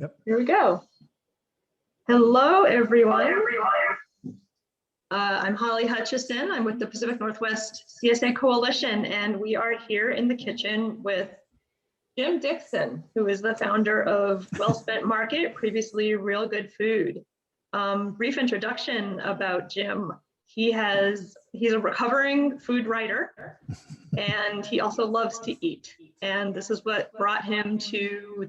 Yep. Here we go. Hello, everyone. I'm Holly Hutchison. I'm with the Pacific Northwest CSA Coalition, and we are here in the kitchen with Jim Dixon, who is the founder of Wellspent Market, previously Real Good Food. Brief introduction about Jim. He's a recovering food writer, and he also loves to eat. And this is what brought him to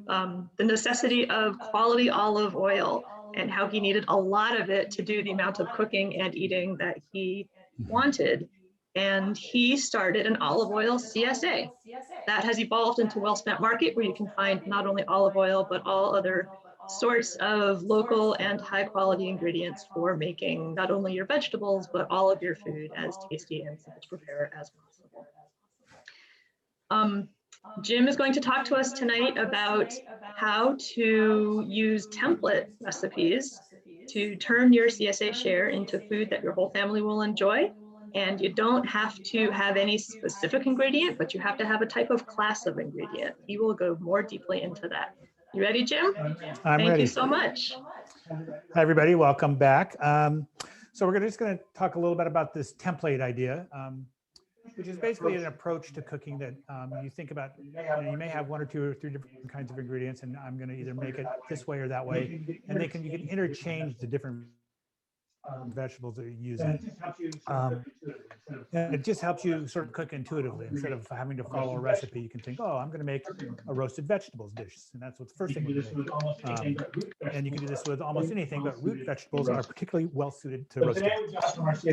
the necessity of quality olive oil and how he needed a lot of it to do the amount of cooking and eating that he wanted. And he started an olive oil CSA that has evolved into Wellspent Market, where you can find not only olive oil, but all other sorts of local and high quality ingredients for making not only your vegetables, but all of your food as tasty and simple to prepare as possible. Jim is going to talk to us tonight about how to use template recipes to turn your CSA share into food that your whole family will enjoy. And you don't have to have any specific ingredient, but you have to have a type of class of ingredient. He will go more deeply into that. You ready, Jim? I'm ready. Thank you so much. Hi, everybody. Welcome back. So we're just going to talk a little bit about this template idea, which is basically an approach to cooking that you think about. You may have one or two or three different kinds of ingredients, and I'm going to either make it this way or that way, and you can interchange the different vegetables that you're using. And it just helps you sort of cook intuitively. Instead of having to follow a recipe, you can think, oh, I'm going to make a roasted vegetables dish. And that's what's the first thing you make. And you can do this with almost anything, but root vegetables are particularly well suited to roasting.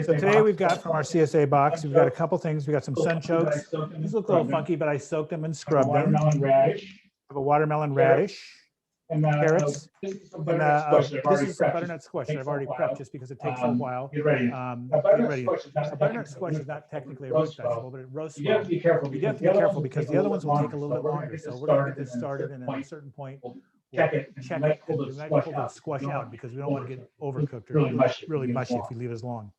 So today we've got from our CSA box, we've got a couple things. We got some sunchokes. These look a little funky, but I soaked them and scrubbed them. I have a watermelon radish. Carrots, and this is some butternut squash that I've already prepped just because it takes a while. Get ready. A butternut squash is not technically a root vegetable, but it roasts well. You have to be careful because the other ones will take a little bit longer. So we're going to get this started, and then at a certain point, we'll check it. We might pull the squash out because we don't want to get overcooked or really mushy if we leave it as long.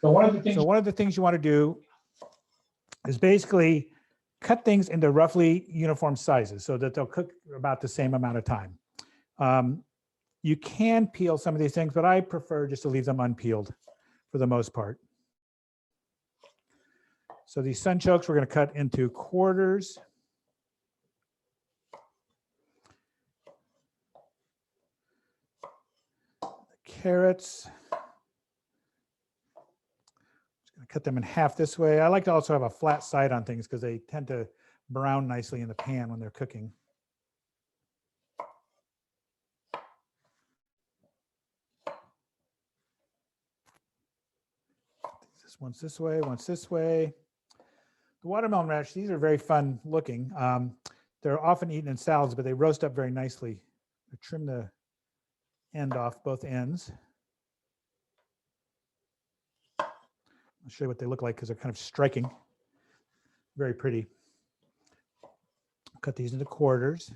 So one of the things you want to do is basically cut things into roughly uniform sizes so that they'll cook about the same amount of time. You can peel some of these things, but I prefer just to leave them unpeeled for the most part. So these sunchokes we're going to cut into quarters. The carrots, just going to cut them in half this way. I like to also have a flat side on things because they tend to brown nicely in the pan when they're cooking. Once this way, once this way. The watermelon radish, these are very fun looking. They're often eaten in salads, but they roast up very nicely. I trim the end off, both ends. I'll show you what they look like because they're kind of striking. Very pretty. Cut these into quarters.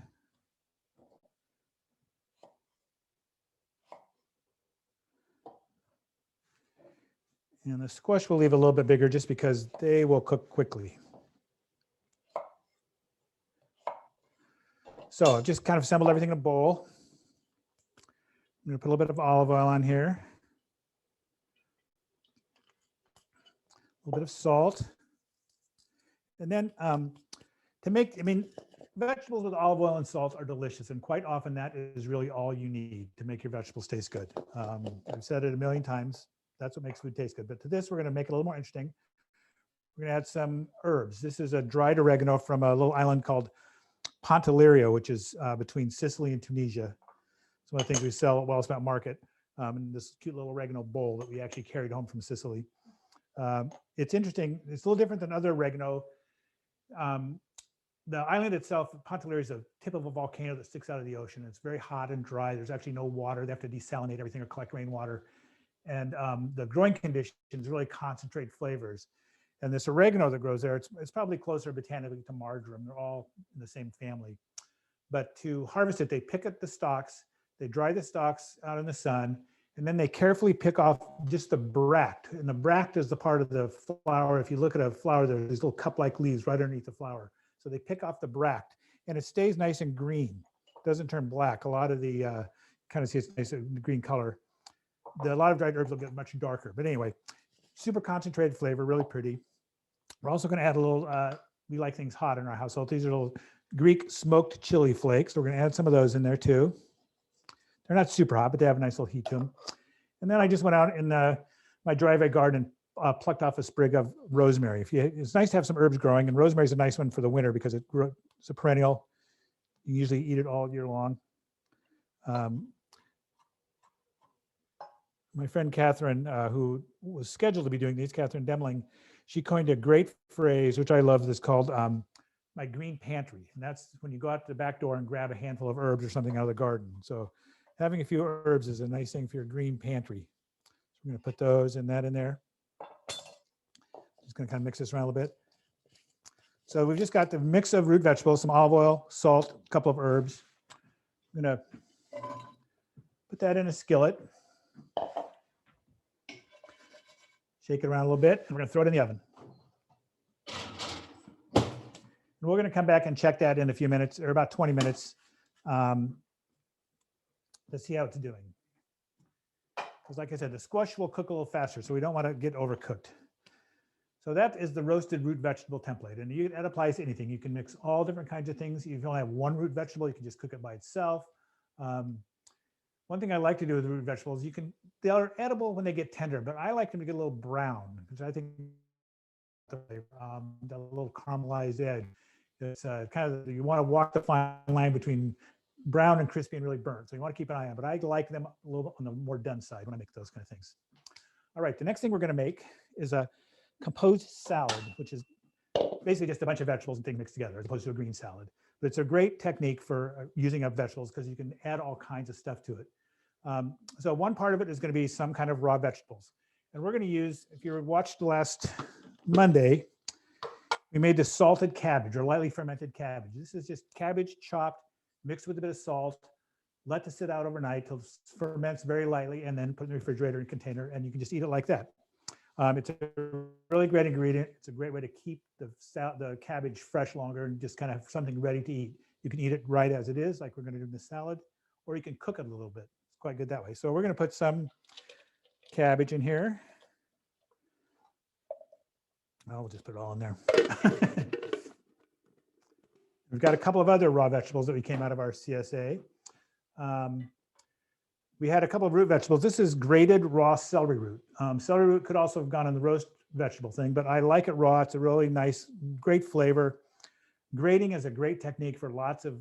And the squash we'll leave a little bit bigger just because they will cook quickly. So I've just kind of assembled everything in a bowl. I'm going to put a little bit of olive oil on here. A little bit of salt. And then vegetables with olive oil and salt are delicious. And quite often that is really all you need to make your vegetables taste good. I've said it a million times. That's what makes food taste good. But to this, we're going to make it a little more interesting. We're going to add some herbs. This is a dried oregano from a little island called Pantelleria, which is between Sicily and Tunisia. It's one of the things we sell at Wellspent Market in this cute little oregano bowl that we actually carried home from Sicily. It's interesting. It's a little different than other oregano. The island itself, Pantelleria, is a tip of a volcano that sticks out of the ocean. It's very hot and dry. There's actually no water. They have to desalinate everything or collect rainwater. And the growing conditions really concentrate flavors. And this oregano that grows there, it's probably closer botanically to marjoram. They're all in the same family. But to harvest it, they pick up the stalks, they dry the stalks out in the sun, and then they carefully pick off just the bract. And the bract is the part of the flower. If you look at a flower, there's these little cup-like leaves right underneath the flower. So they pick off the bract, and it stays nice and green. doesn't turn black. A lot of the kind of see it's nice the green color. A lot of dried herbs will get much darker. But anyway, super concentrated flavor, really pretty. We're also going to add a little. We like things hot in our household. These are little Greek smoked chili flakes. We're going to add some of those in there too. They're not super hot, but they have a nice little heat to them. And then I just went out in my driveway garden and plucked off a sprig of rosemary. It's nice to have some herbs growing, and rosemary is a nice one for the winter because it's a perennial. You usually eat it all year long. My friend Catherine, who was scheduled to be doing these, Catherine Demling, she coined a great phrase, which I love, that's called my green pantry. And that's when you go out to the back door and grab a handful of herbs or something out of the garden. So having a few herbs is a nice thing for your green pantry. So we're going to put those and that in there. Just going to kind of mix this around a little bit. So we've just got the mix of root vegetables, some olive oil, salt, a couple of herbs. I'm going to put that in a skillet. Shake it around a little bit, and we're going to throw it in the oven. And we're going to come back and check that in a few minutes, or about 20 minutes, to see how it's doing. Because like I said, the squash will cook a little faster, so we don't want to get overcooked. So that is the roasted root vegetable template. And that applies to anything. You can mix all different kinds of things. If you only have one root vegetable, you can just cook it by itself. One thing I like to do with root vegetables, they are edible when they get tender, but I like them to get a little brown, because I think the little caramelized edge. It's kind of, you want to walk the fine line between brown and crispy and really burnt. So you want to keep an eye on it, but I like them a little bit on the more done side when I make those kind of things. All right, the next thing we're going to make is a composed salad, which is basically just a bunch of vegetables and things mixed together, as opposed to a green salad. But it's a great technique for using up vegetables because you can add all kinds of stuff to it. So one part of it is going to be some kind of raw vegetables. And we're going to use, if you watched last Monday, we made this salted cabbage or lightly fermented cabbage. This is just cabbage chopped, mixed with a bit of salt, let it sit out overnight till it ferments very lightly, and then put in the refrigerator in a container, and you can just eat it like that. It's a really great ingredient. It's a great way to keep the cabbage fresh longer and just kind of have something ready to eat. You can eat it right as it is, like we're going to do in the salad, or you can cook it a little bit. It's quite good that way. So we're going to put some cabbage in here. I'll just put it all in there. We've got a couple of other raw vegetables that we came out of our CSA. We had a couple of root vegetables. This is grated raw celery root. Celery root could also have gone on the roast vegetable thing, but I like it raw. It's a really nice, great flavor. Grating is a great technique for lots of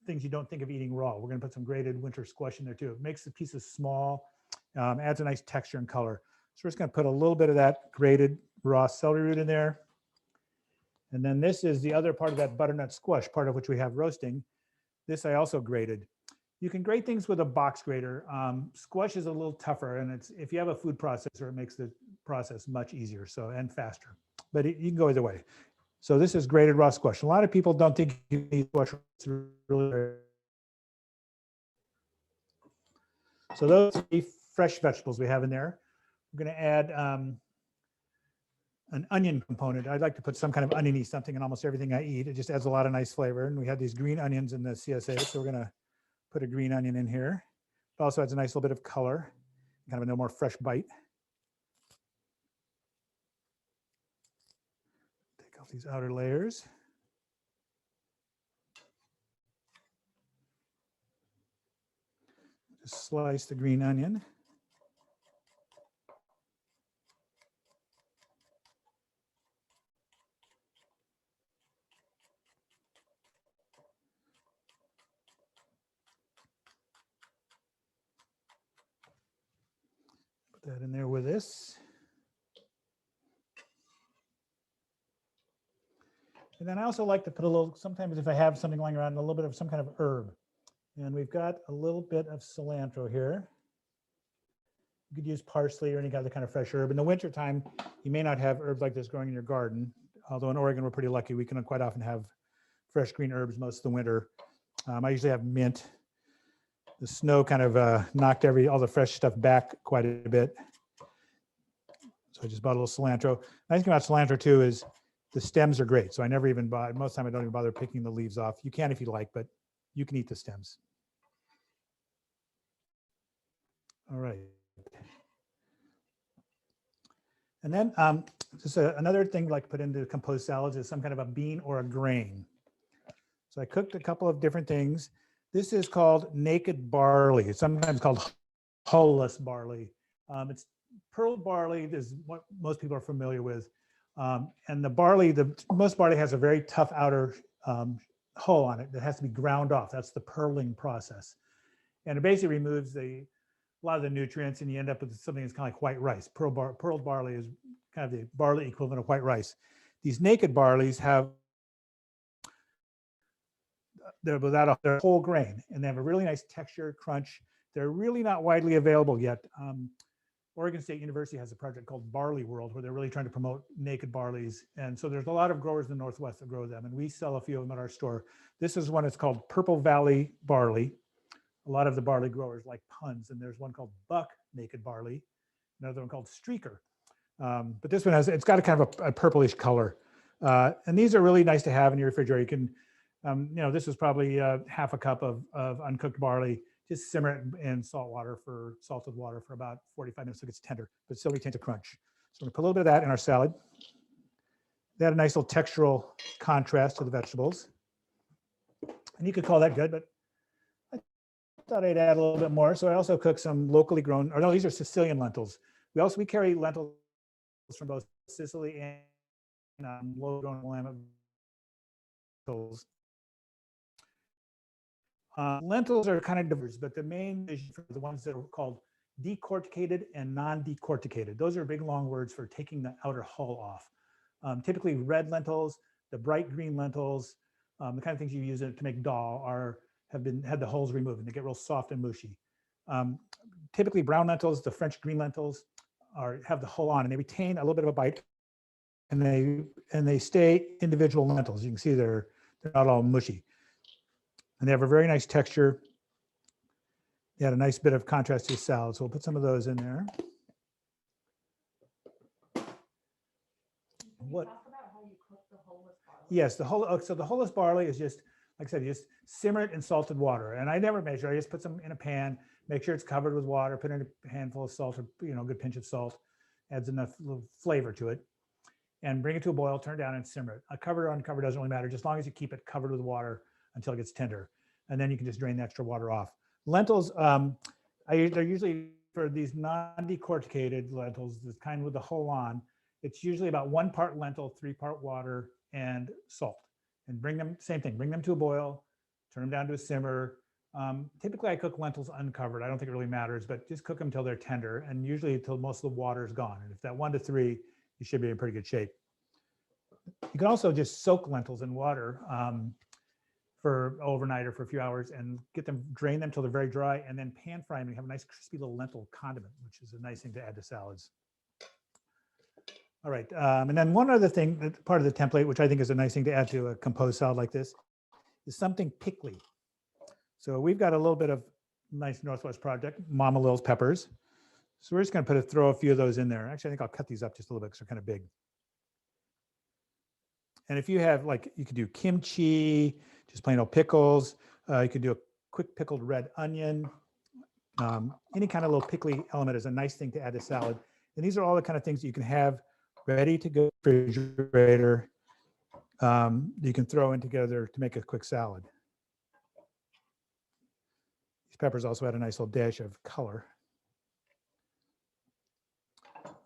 things you don't think of eating raw. We're going to put some grated winter squash in there too. It makes the pieces small, adds a nice texture and color. So we're just going to put a little bit of that grated raw celery root in there. And then this is the other part of that butternut squash, part of which we have roasting. This I also grated. You can grate things with a box grater. Squash is a little tougher, and if you have a food processor, it makes the process much easier and faster. But you can go either way. So this is grated raw squash. A lot of people don't think you need squash. It's really so those are the fresh vegetables we have in there. We're going to add an onion component. I'd like to put some kind of oniony something in almost everything I eat. It just adds a lot of nice flavor. And we have these green onions in the CSA, so we're going to put a green onion in here. It also adds a nice little bit of color, kind of a more fresh bite. Take off these outer layers. Just slice the green onion. Put that in there with this. And then I also like to put a little, sometimes if I have something lying around, a little bit of some kind of herb. And we've got a little bit of cilantro here. You could use parsley or any other kind of fresh herb. In the wintertime, you may not have herbs like this growing in your garden. Although in Oregon, we're pretty lucky. We can quite often have fresh green herbs most of the winter. I usually have mint. The snow kind of knocked all the fresh stuff back quite a bit. So I just bought a little cilantro. Nice thing about cilantro too is the stems are great. So I never even bother, most of the time I don't even bother picking the leaves off. You can if you like, but you can eat the stems. All right. And then just another thing like put into composed salads is some kind of a bean or a grain. So I cooked a couple of different things. This is called naked barley. It's sometimes called hull-less barley. It's pearl barley is what most people are familiar with. And the barley, most barley has a very tough outer hull on it that has to be ground off. That's the pearling process. And it basically removes a lot of the nutrients, and you end up with something that's kind of like white rice. Pearl barley is kind of the barley equivalent of white rice. These naked barleys have, they're without their whole grain, and they have a really nice texture, crunch. They're really not widely available yet. Oregon State University has a project called Barley World where they're really trying to promote naked barleys. And so there's a lot of growers in the Northwest that grow them, and we sell a few of them at our store. This is one that's called Purple Valley Barley. A lot of the barley growers like puns, and there's one called Buck Naked Barley, another one called Streaker. But this one has, it's got a kind of a purplish color. And these are really nice to have in your refrigerator. You can, you know, this is probably half a cup of uncooked barley. Just simmer it in salted water for about 45 minutes so it gets tender, but still retains a crunch. So we're gonna put a little bit of that in our salad. They had a nice little textural contrast to the vegetables. And you could call that good, but I thought I'd add a little bit more. So I also cooked some locally grown, or no, these are Sicilian lentils. We carry lentils from both Sicily and low grown lentils. Lentils are kind of diverse, but the main is for the ones that are called decorticated and non-decorticated. Those are big long words for taking the outer hull off. Typically red lentils, the bright green lentils, the kind of things you use to make dal have had the hulls removed and they get real soft and mushy. Typically brown lentils, the French green lentils have the hull on and they retain a little bit of a bite, and they stay individual lentils. You can see they're not all mushy. And they have a very nice texture. They had a nice bit of contrast to the salad. So we'll put some of those in there. What? Talk about how you cook the hull-less barley. Yes, so the hull-less barley is just, like I said, you just simmer it in salted water. And I never measure, I just put some in a pan, make sure it's covered with water, put in a handful of salt, or a good pinch of salt, adds enough little flavor to it. And bring it to a boil, turn it down and simmer it. Covered or uncovered doesn't really matter, just as long as you keep it covered with water until it gets tender. And then you can just drain the extra water off. Lentils, they're usually, for these non-decorticated lentils, the kind with the hull on, it's usually about 1 part lentil, 3 part water, and salt. And bring them, same thing, bring them to a boil, turn them down to a simmer. Typically I cook lentils uncovered. I don't think it really matters, but just cook them until they're tender, and usually until most of the water is gone. And if that 1 to 3, you should be in pretty good shape. You can also just soak lentils in water for overnight or for a few hours and drain them till they're very dry, and then pan fry them and you have a nice crispy little lentil condiment, which is a nice thing to add to salads. All right, and then one other thing, part of the template, which I think is a nice thing to add to a composed salad like this, is something pickly. So we've got a little bit of nice Northwest project, Mama Lil's peppers. So we're just gonna throw a few of those in there. Actually, I think I'll cut these up just a little bit because they're kind of big. And if you have, you could do kimchi, just plain old pickles. You could do a quick pickled red onion. Any kind of little pickly element is a nice thing to add to salad. And these are all the kind of things that you can have ready to go to the refrigerator. You can throw in together to make a quick salad. These peppers also add a nice little dash of color.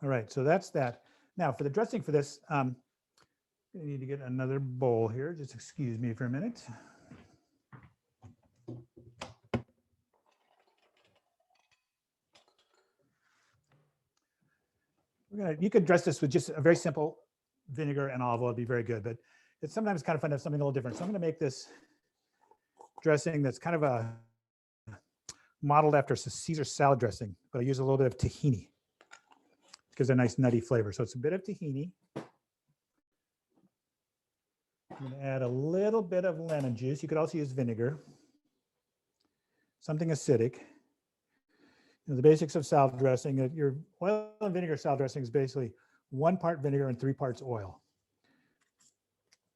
All right, so that's that. Now for the dressing for this, I need to get another bowl here. Just excuse me for a minute. You could dress this with just a very simple vinegar and olive oil. It'd be very good, but it's sometimes kind of fun to have something a little different. So I'm going to make this dressing that's kind of modeled after Caesar salad dressing, but I use a little bit of tahini. It gives a nice nutty flavor. So it's a bit of tahini. I'm going to add a little bit of lemon juice. You could also use vinegar. Something acidic. The basics of salad dressing, your oil and vinegar salad dressing is basically 1 part vinegar and 3 parts oil.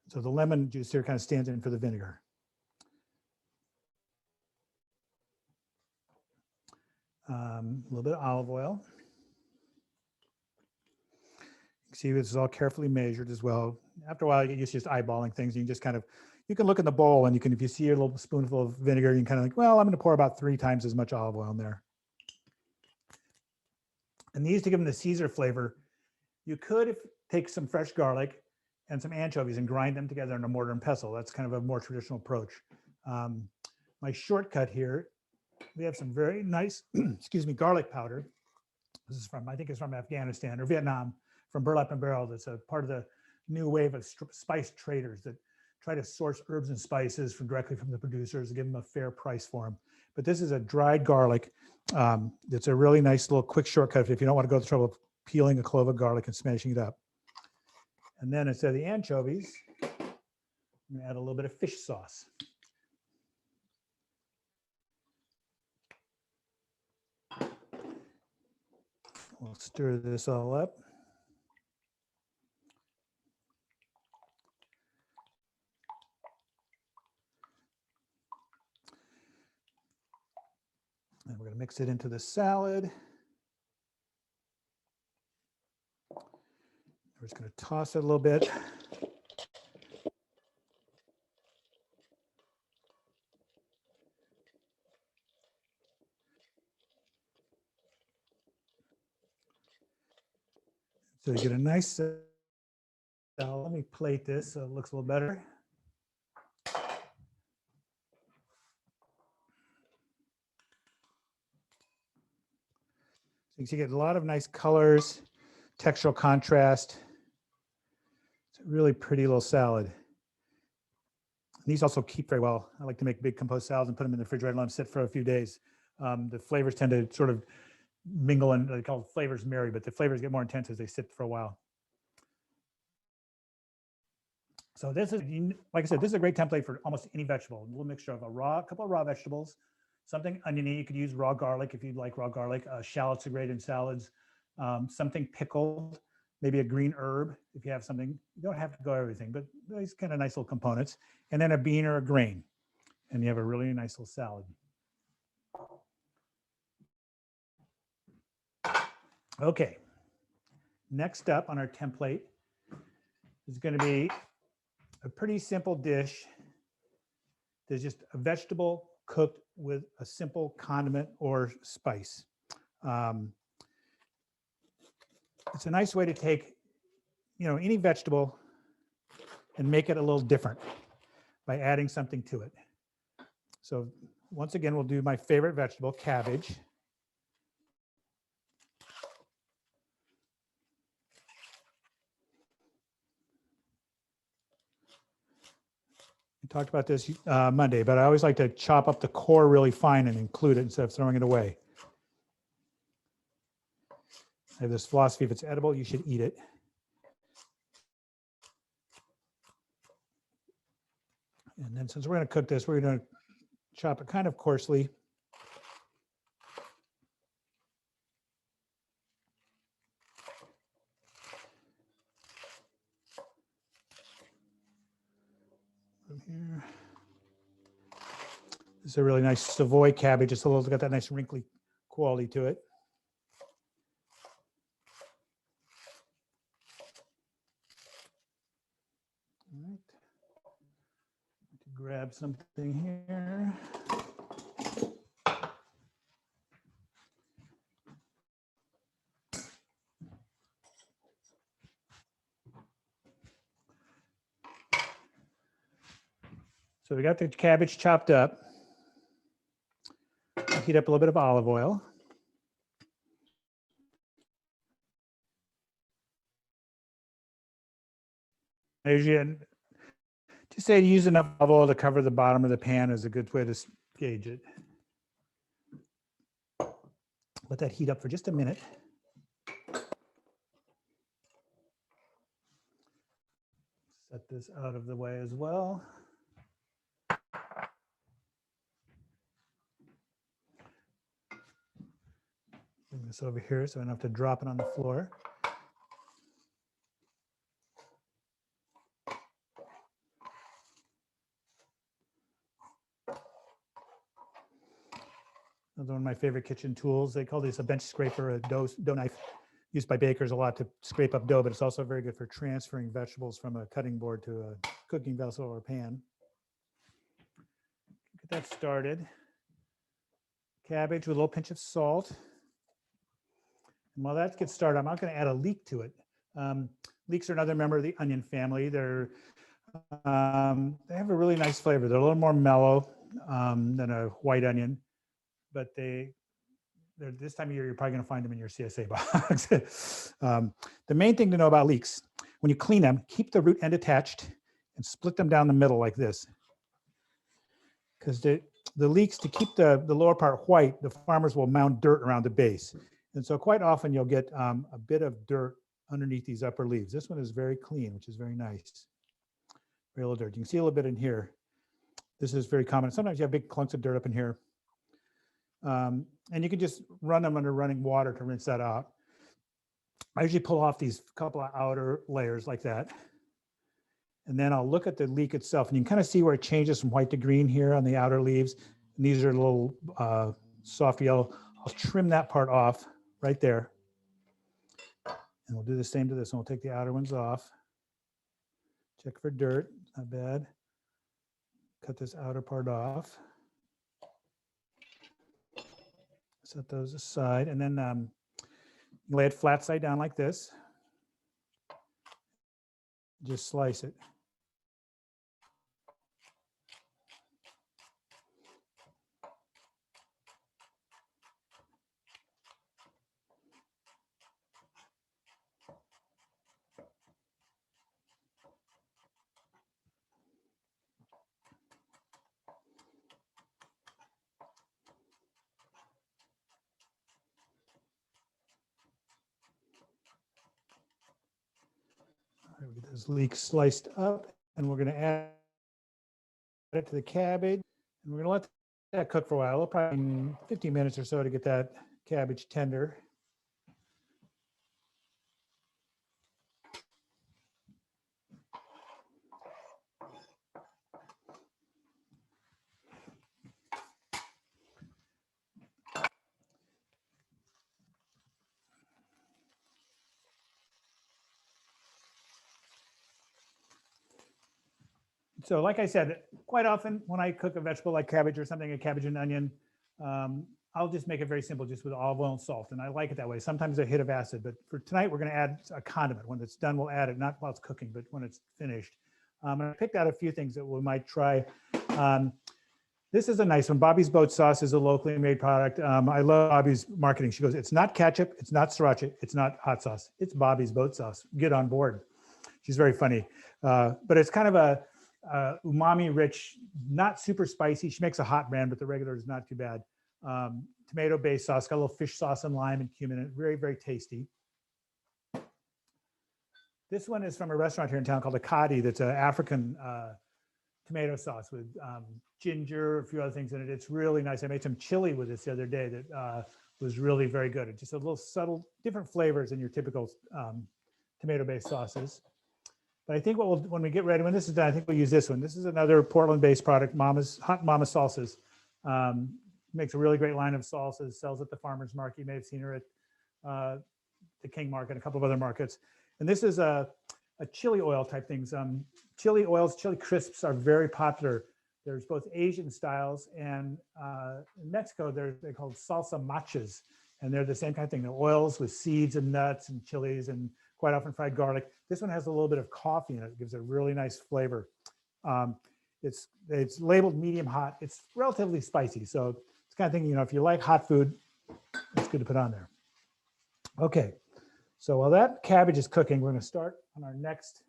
So the lemon juice here kind of stands in for the vinegar. A little bit of olive oil. You can see this is all carefully measured as well. After a while, you get used to just eyeballing things. You can just kind of, you can look in the bowl and you can, if you see a little spoonful of vinegar, you can kind of like, well, I'm going to pour about 3 times as much olive oil in there. And these, to give them the Caesar flavor, you could take some fresh garlic and some anchovies and grind them together in a mortar and pestle. That's kind of a more traditional approach. My shortcut here, we have some very nice, excuse me, garlic powder. This is from, I think it's from Afghanistan or Vietnam, from Burlap and Barrel. That's a part of the new wave of spice traders that try to source herbs and spices directly from the producers and give them a fair price for them. But this is a dried garlic. It's a really nice little quick shortcut if you don't want to go to the trouble of peeling a clove of garlic and smashing it up. And then instead of the anchovies, I'm going to add a little bit of fish sauce. We'll stir this all up. And we're going to mix it into the salad. We're just going to toss it a little bit. So you get a nice salad. Let me plate this so it looks a little better. So you get a lot of nice colors, textural contrast. It's a really pretty little salad. And these also keep very well. I like to make big compost salads and put them in the refrigerator and let them sit for a few days. The flavors tend to sort of mingle, and they call flavors marry, but the flavors get more intense as they sit for a while. So this is, like I said, this is a great template for almost any vegetable. A little mixture of a couple of raw vegetables, something oniony. You could use raw garlic if you'd like raw garlic. Shallots are great in salads. Something pickled, maybe a green herb if you have something. You don't have to go everything, but these kind of nice little components. And then a bean or a grain, and you have a really nice little salad. Okay, next up on our template is going to be a pretty simple dish. There's just a vegetable cooked with a simple condiment or spice. It's a nice way to take, any vegetable and make it a little different by adding something to it. So once again, we'll do my favorite vegetable, cabbage. We talked about this Monday, but I always like to chop up the core really fine and include it instead of throwing it away. I have this philosophy, if it's edible, you should eat it. And then since we're going to cook this, we're going to chop it kind of coarsely. Here. This is a really nice Savoy cabbage. It's got that nice wrinkly quality to it. All right. Grab something here. So we got the cabbage chopped up. Heat up a little bit of olive oil. Just say use enough olive oil to cover the bottom of the pan is a good way to gauge it. Let that heat up for just a minute. Set this out of the way as well. Bring this over here so I don't have to drop it on the floor. Another of my favorite kitchen tools. They call this a bench scraper, a dough knife used by bakers a lot to scrape up dough, but it's also very good for transferring vegetables from a cutting board to a cooking vessel or pan. Get that started. Cabbage with a little pinch of salt. And while that gets started, I'm not going to add a leek to it. Leeks are another member of the onion family. They have a really nice flavor. They're a little more mellow than a white onion, but they're this time of year, you're probably going to find them in your CSA box. The main thing to know about leeks, when you clean them, keep the root end attached and split them down the middle like this. Because the leeks, to keep the lower part white, the farmers will mound dirt around the base. And so quite often you'll get a bit of dirt underneath these upper leaves. This one is very clean, which is very nice. Very little dirt. You can see a little bit in here. This is very common. Sometimes you have big clumps of dirt up in here. And you can just run them under running water to rinse that out. I usually pull off these couple of outer layers like that. And then I'll look at the leek itself, and you can kind of see where it changes from white to green here on the outer leaves. And these are a little soft yellow. I'll trim that part off right there. And we'll do the same to this one. We'll take the outer ones off. Check for dirt, not bad. Cut this outer part off. Set those aside, and then lay it flat side down like this. Just slice it. We get those leeks sliced up, and we're going to add it to the cabbage, and we're going to let that cook for a while, probably 15 minutes or so to get that cabbage tender. So like I said, quite often when I cook a vegetable like cabbage or something, a cabbage and onion, I'll just make it very simple, just with olive oil and salt. And I like it that way. Sometimes a hit of acid, but for tonight, we're going to add a condiment. When it's done, we'll add it, not while it's cooking, but when it's finished. And I picked out a few things that we might try. This is a nice one. Bobby's Boat Sauce is a locally made product. I love Bobby's marketing. She goes, it's not ketchup, it's not sriracha, it's not hot sauce. It's Bobby's Boat Sauce. Get on board. She's very funny. But it's kind of a umami rich, not super spicy. She makes a hot brand, but the regular is not too bad. Tomato based sauce, got a little fish sauce and lime and cumin in it. Very, very tasty. This one is from a restaurant here in town called Akadi. That's an African tomato sauce with ginger, a few other things in it. It's really nice. I made some chili with this the other day that was really very good. It's just a little subtle, different flavors than your typical tomato-based sauces. But I think when we get ready, when this is done, I think we'll use this one. This is another Portland-based product, Hot Mama Salsas. Makes a really great line of salsas, sells at the farmer's market. You may have seen her at the King Market, a couple of other markets. And this is a chili oil type things. Chili oils, chili crisps are very popular. There's both Asian styles, and in Mexico, they're called salsa machas. And they're the same kind of thing. They're oils with seeds and nuts and chilies and quite often fried garlic. This one has a little bit of coffee in it. It gives a really nice flavor. It's labeled medium hot. It's relatively spicy. So it's kind of thing, if you like hot food, it's good to put on there. Okay, so while that cabbage is cooking, we're going to start on our next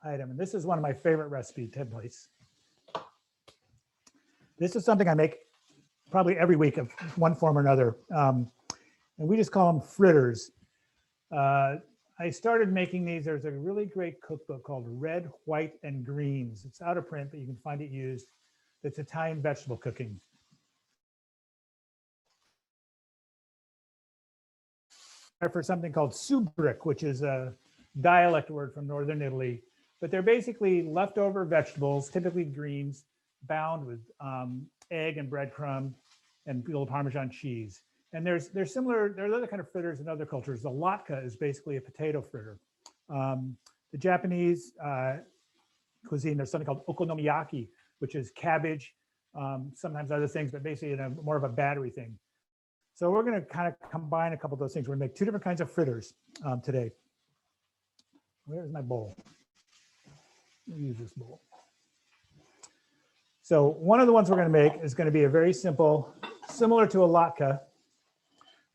item. And this is one of my favorite recipe templates. This is something I make probably every week of one form or another. And we just call them fritters. I started making these. There's a really great cookbook called Red, White, and Greens. It's out of print, but you can find it used. It's Italian vegetable cooking. For something called subric, which is a dialect word from northern Italy. But they're basically leftover vegetables, typically greens, bound with egg and breadcrumb, and a little Parmesan cheese. And there's other kind of fritters in other cultures. The latke is basically a potato fritter. The Japanese cuisine, there's something called okonomiyaki, which is cabbage, sometimes other things, but basically in a more of a battery thing. So we're going to kind of combine a couple of those things. We're going to make two different kinds of fritters today. Where's my bowl? Let me use this bowl. So one of the ones we're going to make is going to be a very simple, similar to a latke,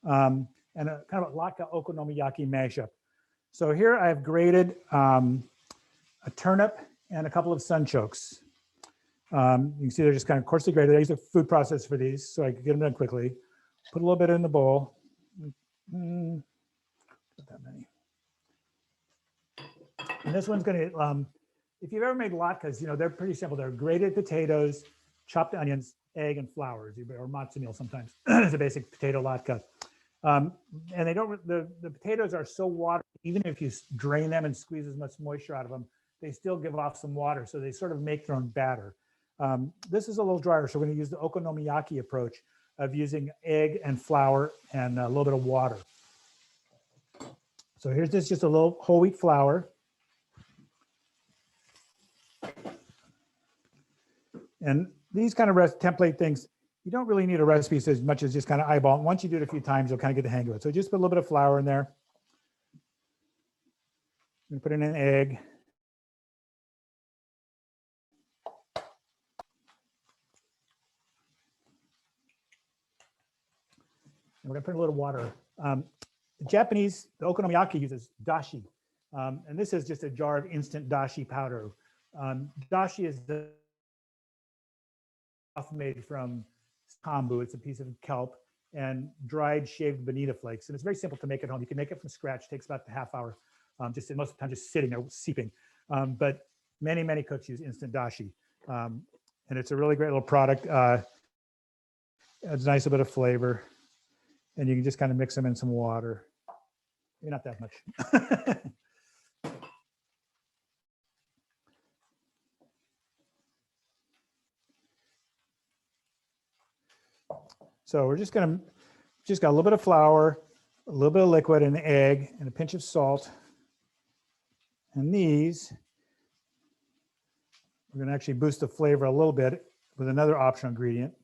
and a kind of a latke okonomiyaki mashup. So here I've grated a turnip and a couple of sunchokes. You can see they're just kind of coarsely grated. I use a food processor for these so I can get them done quickly. Put a little bit in the bowl. Not that many. And this one's going to, if you've ever made latkes, you know, they're pretty simple. They're grated potatoes, chopped onions, egg, and flour, or matzo meal sometimes. It's a basic potato latke. And they don't, the potatoes are so watery, even if you drain them and squeeze as much moisture out of them, they still give off some water. So they sort of make their own batter. This is a little drier. So we're going to use the okonomiyaki approach of using egg and flour and a little bit of water. So here's just a little whole wheat flour. And these kind of template things, you don't really need a recipe as much as just kind of eyeball. And once you do it a few times, you'll kind of get the hang of it. So just put a little bit of flour in there. I'm going to put in an egg. And we're going to put in a little water. The Japanese, the okonomiyaki uses dashi. And this is just a jar of instant dashi powder. Dashi is the stuff made from kombu. It's a piece of kelp and dried shaved bonita flakes. And it's very simple to make at home. You can make it from scratch. It takes about a half hour. Just most of the time just sitting there seeping. But many, many cooks use instant dashi. And it's a really great little product. Adds a nice little bit of flavor. And you can just kind of mix them in some water. Maybe not that much. So we're just got a little bit of flour, a little bit of liquid, and an egg, and a pinch of salt. And these, we're going to actually boost the flavor a little bit with another optional ingredient.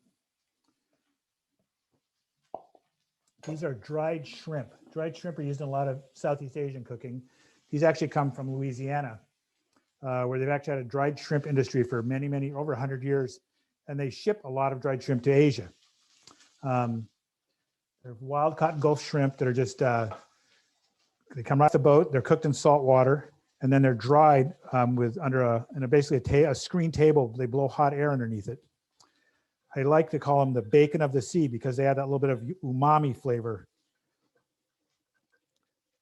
These are dried shrimp. Dried shrimp are used in a lot of Southeast Asian cooking. These actually come from Louisiana, where they've actually had a dried shrimp industry for many, over 100 years. And they ship a lot of dried shrimp to Asia. They're wild caught Gulf shrimp that are just, they come right off the boat. They're cooked in salt water, and then they're dried basically a screen table. They blow hot air underneath it. I like to call them the bacon of the sea because they add that little bit of umami flavor.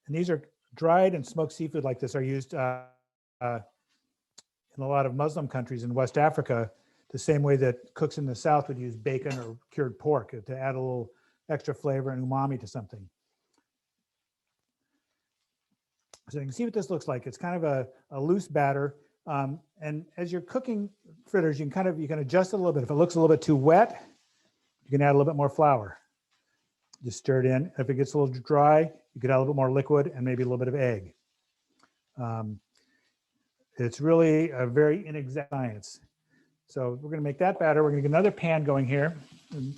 And these are dried and smoked seafood like this are used in a lot of Muslim countries in West Africa, the same way that cooks in the South would use bacon or cured pork to add a little extra flavor and umami to something. So you can see what this looks like. It's kind of a loose batter. And as you're cooking fritters, you can adjust it a little bit. If it looks a little bit too wet, you can add a little bit more flour. Just stir it in. If it gets a little dry, you could add a little bit more liquid and maybe a little bit of egg. It's really a very inexact science. So we're going to make that batter. We're going to get another pan going here. And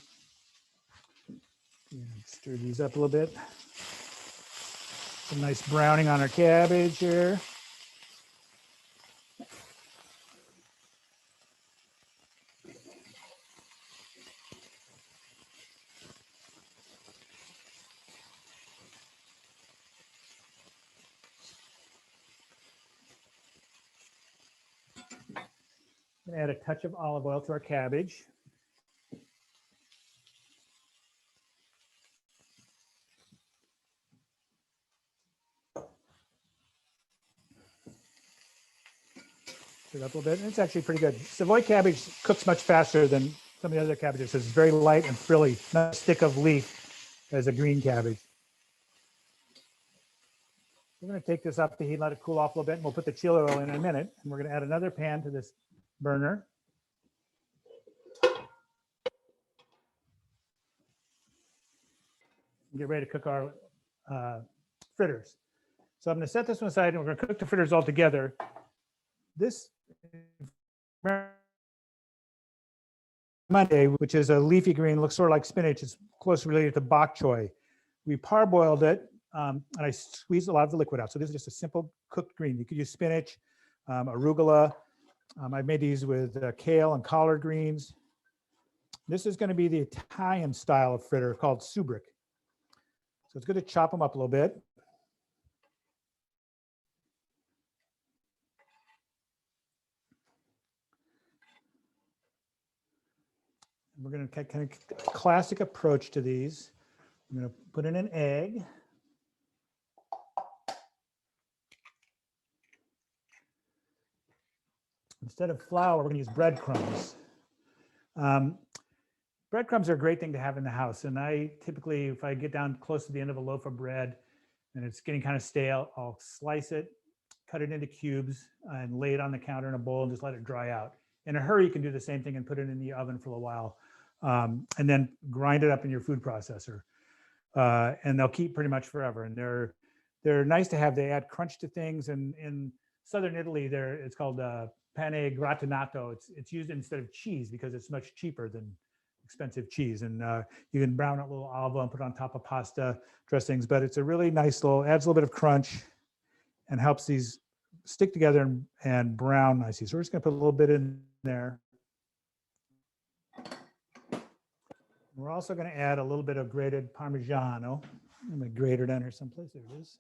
stir these up a little bit. Some nice browning on our cabbage here. I'm going to add a touch of olive oil to our cabbage. Stir it up a little bit. And it's actually pretty good. Savoy cabbage cooks much faster than some of the other cabbages. It's very light and frilly, not a stick of leaf as a green cabbage. We're going to take this up to heat and let it cool off a little bit. And we'll put the chili oil in a minute. And we're going to add another pan to this burner. get ready to cook our fritters. So I'm going to set this one aside and we're going to cook the fritters all together. This Monday, which is a leafy green, looks sort of like spinach. It's closely related to bok choy. We parboiled it and I squeezed a lot of the liquid out. So this is just a simple cooked green. You could use spinach, arugula. I've made these with kale and collard greens. This is going to be the Italian style of fritter called subric. So it's good to chop them up a little bit. We're going to kind of classic approach to these. I'm going to put in an egg. Instead of flour, we're going to use breadcrumbs. Breadcrumbs are a great thing to have in the house. And I typically, if I get down close to the end of a loaf of bread and it's getting kind of stale, I'll slice it, cut it into cubes, and lay it on the counter in a bowl and just let it dry out. In a hurry, you can do the same thing and put it in the oven for a while, and then grind it up in your food processor. And they'll keep pretty much forever. And they're nice to have. They add crunch to things. And in southern Italy, it's called pane gratinato. It's used instead of cheese because it's much cheaper than expensive cheese. And you can brown out a little olive oil and put it on top of pasta dressings. But it's a really nice adds a little bit of crunch and helps these stick together and brown nicely. So we're just going to put a little bit in there. We're also going to add a little bit of grated Parmigiano. I'm going to grate it down here someplace. There it is.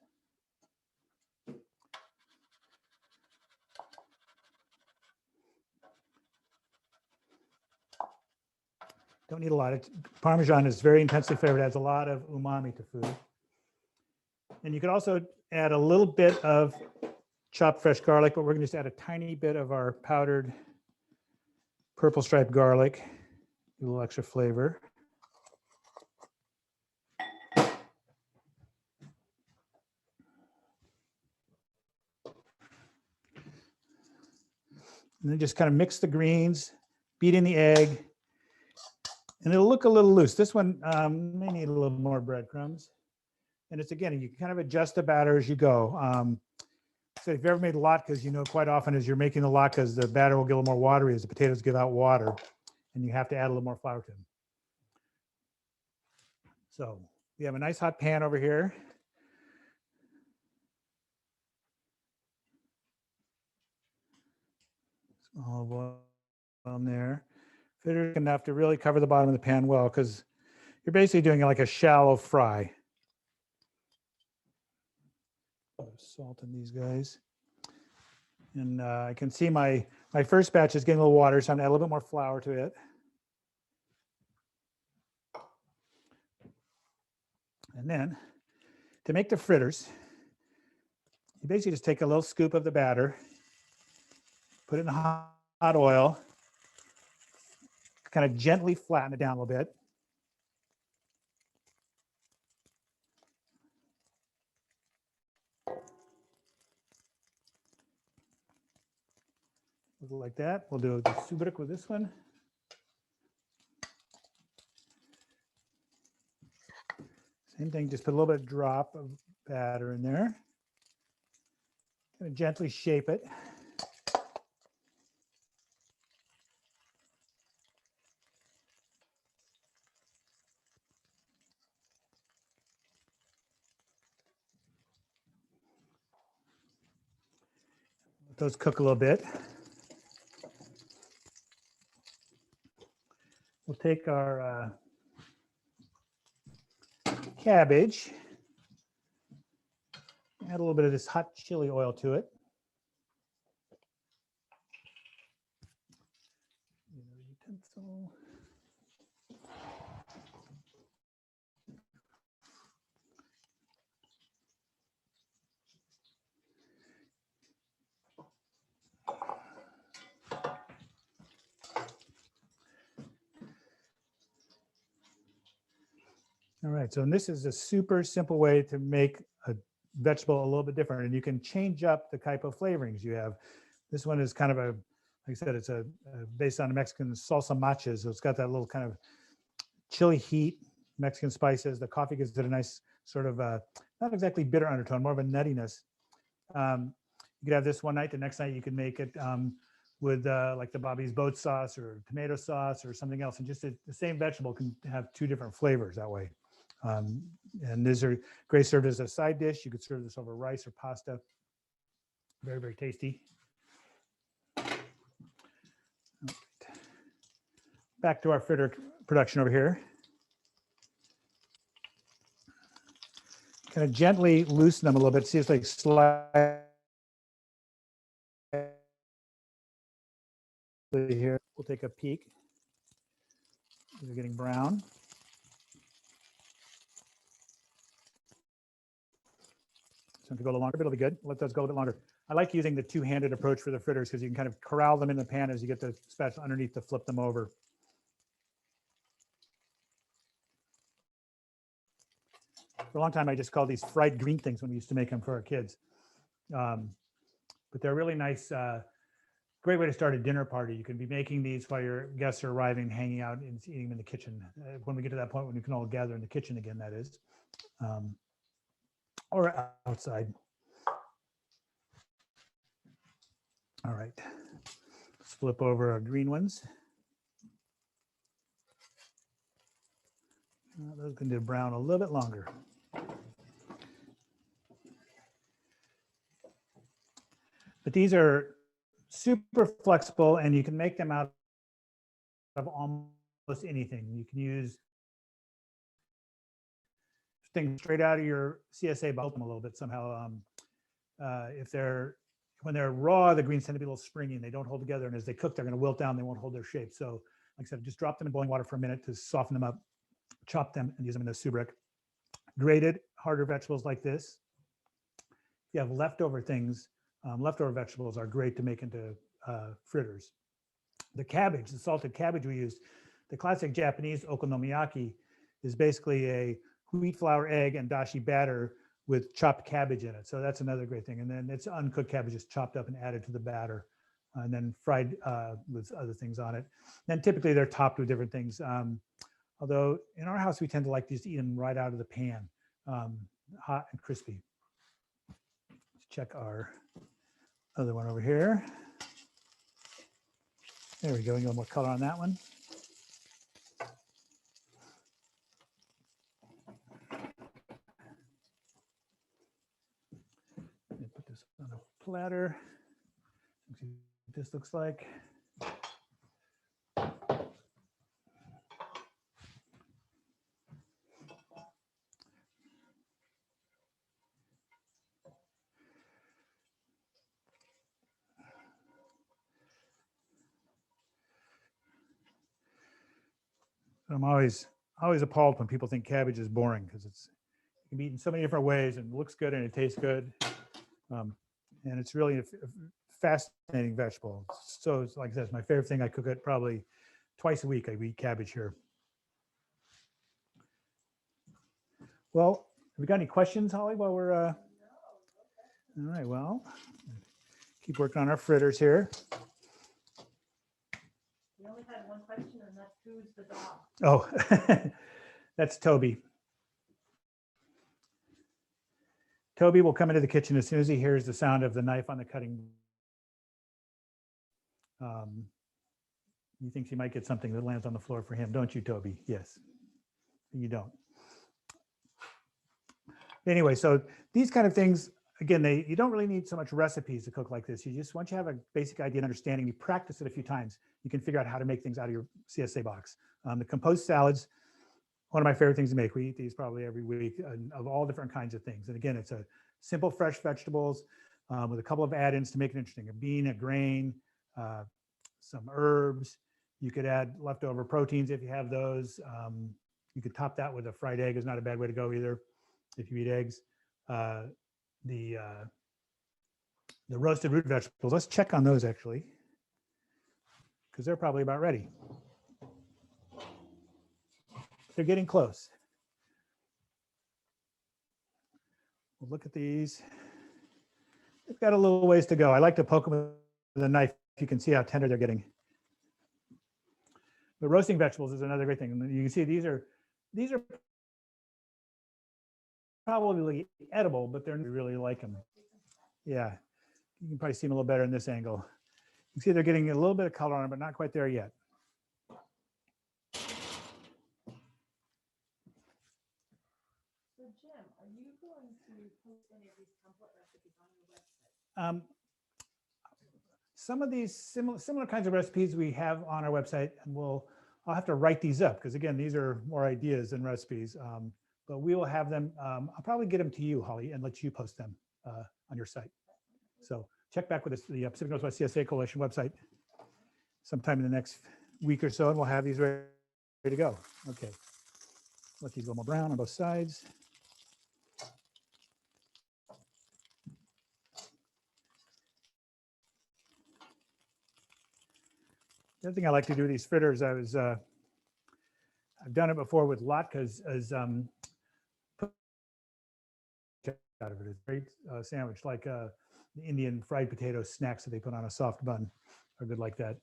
Don't need a lot. Parmesan is very intensely flavored. It adds a lot of umami to food. And you could also add a little bit of chopped fresh garlic, but we're going to just add a tiny bit of our powdered purple striped garlic, a little extra flavor. And then just kind of mix the greens, beat in the egg, and it'll look a little loose. This one may need a little more breadcrumbs. And it's, again, you can kind of adjust the batter as you go. So if you've ever made latkes, you know quite often as you're making the latkes, the batter will get a little more watery as the potatoes give out water, and you have to add a little more flour to them. So we have a nice hot pan over here. Some olive oil on there. Fritter enough to really cover the bottom of the pan well, because you're basically doing like a shallow fry. Salt in these guys. And I can see my first batch is getting a little water, so I'm gonna add a little bit more flour to it. And then to make the fritters, you basically just take a little scoop of the batter, put it in hot oil, kind of gently flatten it down a little bit. Like that. We'll do the subric with this one. Same thing, just put a little bit of drop of batter in there. Kind of gently shape it. Let those cook a little bit. We'll take our cabbage, add a little bit of this hot chili oil to it. Utensil. All right, so this is a super simple way to make a vegetable a little bit different, and you can change up the type of flavorings you have. This one is kind of like I said, it's based on a Mexican salsa macha, so it's got that little kind of chili heat, Mexican spices. The coffee gives it a nice sort of not exactly bitter undertone, more of a nuttiness. You could have this one night. The next night you could make it with like the Bobby's boat sauce or tomato sauce or something else. And just the same vegetable can have two different flavors that way. And these are great served as a side dish. You could serve this over rice or pasta. Very, very tasty. Back to our fritter production over here. Kind of gently loosen them a little bit. See, it's like slide here. We'll take a peek. They're getting brown. So to go a little longer, but it'll be good. Let those go a bit longer. I like using the two-handed approach for the fritters because you can kind of corral them in the pan as you get the spatula underneath to flip them over. For a long time, I just called these fried green things when we used to make them for our kids. But they're really nice, great way to start a dinner party. You can be making these while your guests are arriving, hanging out and eating them in the kitchen. When we get to that point when we can all gather in the kitchen again, that is. Or outside. All right, let's flip over our green ones. Those can do brown a little bit longer. But these are super flexible and you can make them out of almost anything. You can use things straight out of your CSA, but them a little bit somehow. When they're raw, the greens tend to be a little springy and they don't hold together. And as they cook, they're going to wilt down. They won't hold their shape. So like I said, just drop them in boiling water for a minute to soften them up, chop them and use them in a soubrick. Grated harder vegetables like this. If you have leftover things, leftover vegetables are great to make into fritters. The cabbage, the salted cabbage we used, the classic Japanese okonomiyaki is basically a wheat flour, egg, and dashi batter with chopped cabbage in it. So that's another great thing. And then it's uncooked cabbage just chopped up and added to the batter and then fried with other things on it. Then typically they're topped with different things. Although in our house, we tend to like to just eat them right out of the pan, hot and crispy. Let's check our other one over here. There we go, a little more color on that one. Put this on a platter. See what this looks like. I'm always appalled when people think cabbage is boring because it can be eaten so many different ways and looks good and it tastes good. And it's really a fascinating vegetable. So it's, like I said, it's my favorite thing. I cook it probably twice a week. I eat cabbage here. Well, have we got any questions, Holly, while we're, all right, well, keep working on our fritters here. We only had one question, and that's who's the dog? Oh, that's Toby. Toby will come into the kitchen as soon as he hears the sound of the knife on the cutting. He thinks he might get something that lands on the floor for him, don't you, Toby? Yes, you don't. Anyway, so these kind of things, again, you don't really need so much recipes to cook like this. You just, once you have a basic idea and understanding, you practice it a few times, you can figure out how to make things out of your CSA box. The composed salads, one of my favorite things to make. We eat these probably every week of all different kinds of things. And again, it's a simple, fresh vegetables with a couple of add-ins to make it interesting. A bean, a grain, some herbs. You could add leftover proteins if you have those. You could top that with a fried egg is not a bad way to go either if you eat eggs. The roasted root vegetables, let's check on those actually, because they're probably about ready. They're getting close. We'll look at these. They've got a little ways to go. I like to poke them with a knife. You can see how tender they're getting. But roasting vegetables is another great thing. And you can see these are these are probably edible, but they're really like them. Yeah, you can probably see them a little better in this angle. You can see they're getting a little bit of color on them, but not quite there yet. So Jim, are you going to post any of these template recipes on your website? Some of these similar kinds of recipes we have on our website, and I'll have to write these up because again, these are more ideas than recipes. But we will have them. I'll probably get them to you, Holly, and let you post them on your site. So check back with us, the Pacific Northwest CSA Coalition website sometime in the next week or so, and we'll have these ready to go. Okay, let these go more brown on both sides. The other thing I like to do with these fritters, I've done it before with latkes as out of it. It's a great sandwich, like the Indian fried potato snacks that they put on a soft bun are good like that.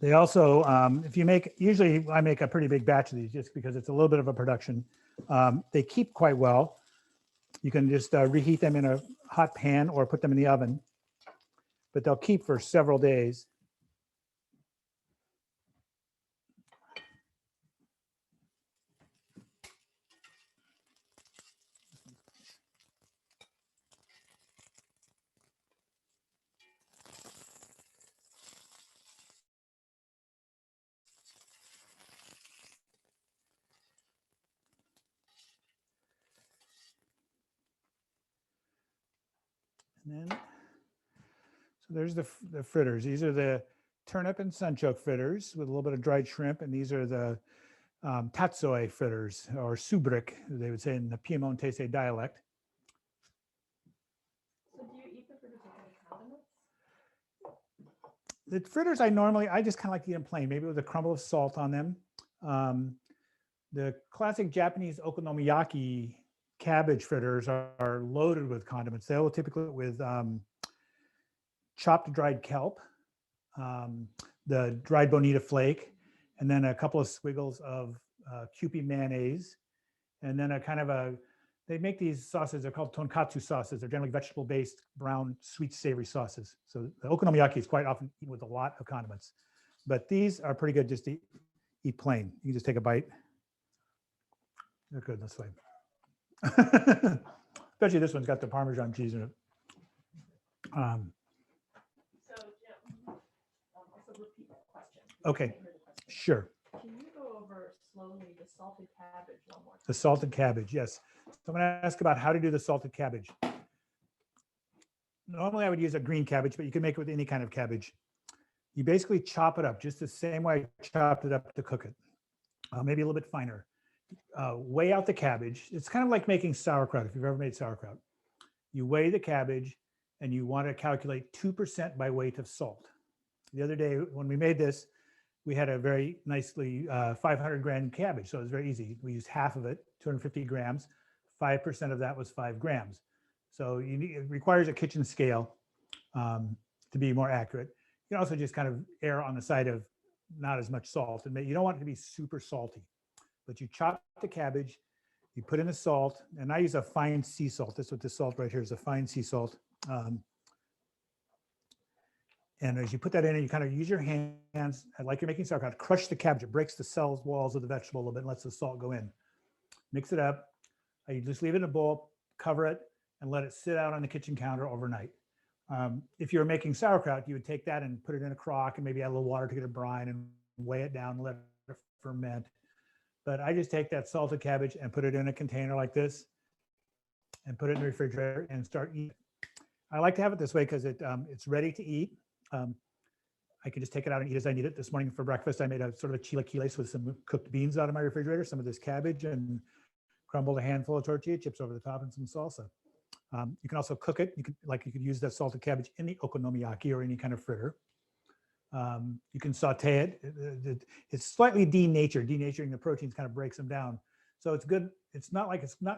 They also, if you make, usually I make a pretty big batch of these just because it's a little bit of a production. They keep quite well. You can just reheat them in a hot pan or put them in the oven, but they'll keep for several days. And then, so there's the fritters. These are the turnip and sunchoke fritters with a little bit of dried shrimp. And these are the Tatsoi fritters, or subric, they would say in the Piemontese dialect. So do you eat the fritters with any condiments? The fritters, I just kind of like to eat them plain, maybe with a crumble of salt on them. The classic Japanese okonomiyaki cabbage fritters are loaded with condiments. They will typically with chopped dried kelp, the dried bonita flake, and then a couple of squiggles of Kewpie mayonnaise, and then they make these sauces, they're called tonkatsu sauces. They're generally vegetable-based, brown, sweet, savory sauces. So the okonomiyaki is quite often eaten with a lot of condiments. But these are pretty good just to eat plain. You can just take a bite. They're good this way. Especially this one's got the Parmesan cheese in it. So Jim, also repeat that question. Okay, sure. Can you go over slowly the salted cabbage one more time? The salted cabbage, yes. So I'm going to ask about how to do the salted cabbage. Normally I would use a green cabbage, but you can make it with any kind of cabbage. You basically chop it up just the same way I chopped it up to cook it, maybe a little bit finer. Weigh out the cabbage. It's kind of like making sauerkraut, if you've ever made sauerkraut. You weigh the cabbage and you want to calculate 2% by weight of salt. The other day when we made this, we had a very nicely 500 gram cabbage, so it was very easy. We used half of it, 250 grams. 5% of that was 5 grams. So it requires a kitchen scale to be more accurate. You can also just kind of err on the side of not as much salt. And you don't want it to be super salty, but you chop the cabbage, you put in the salt, and I use a fine sea salt. That's what this salt right here is, a fine sea salt. And as you put that in, you kind of use your hands, like you're making sauerkraut, crush the cabbage. It breaks the cell walls of the vegetable a little bit and lets the salt go in. Mix it up. You just leave it in a bowl, cover it, and let it sit out on the kitchen counter overnight. If you're making sauerkraut, you would take that and put it in a crock and maybe add a little water to get a brine and weigh it down and let it ferment. But I just take that salted cabbage and put it in a container like this and put it in the refrigerator and start eating. I like to have it this way because it's ready to eat. I can just take it out and eat as I need it. This morning for breakfast, I made a sort of a chilaquiles with some cooked beans out of my refrigerator, some of this cabbage, and crumbled a handful of tortilla chips over the top and some salsa. You can also cook it. You could use that salted cabbage in the okonomiyaki or any kind of fritter. You can saute it. It's slightly denatured. Denaturing the proteins kind of breaks them down. So it's good. It's not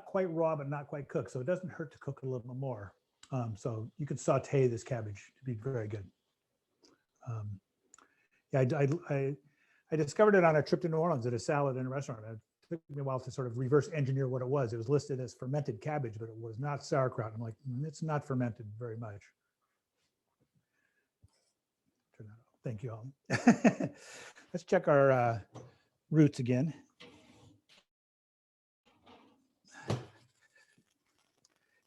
quite raw, but not quite cooked. So it doesn't hurt to cook a little bit more. So you can saute this cabbage to be very good. Yeah, I I discovered it on a trip to New Orleans at a salad in a restaurant. It took me a while to sort of reverse engineer what it was. It was listed as fermented cabbage, but it was not sauerkraut. I'm like, it's not fermented very much. Thank you all. Let's check our roots again.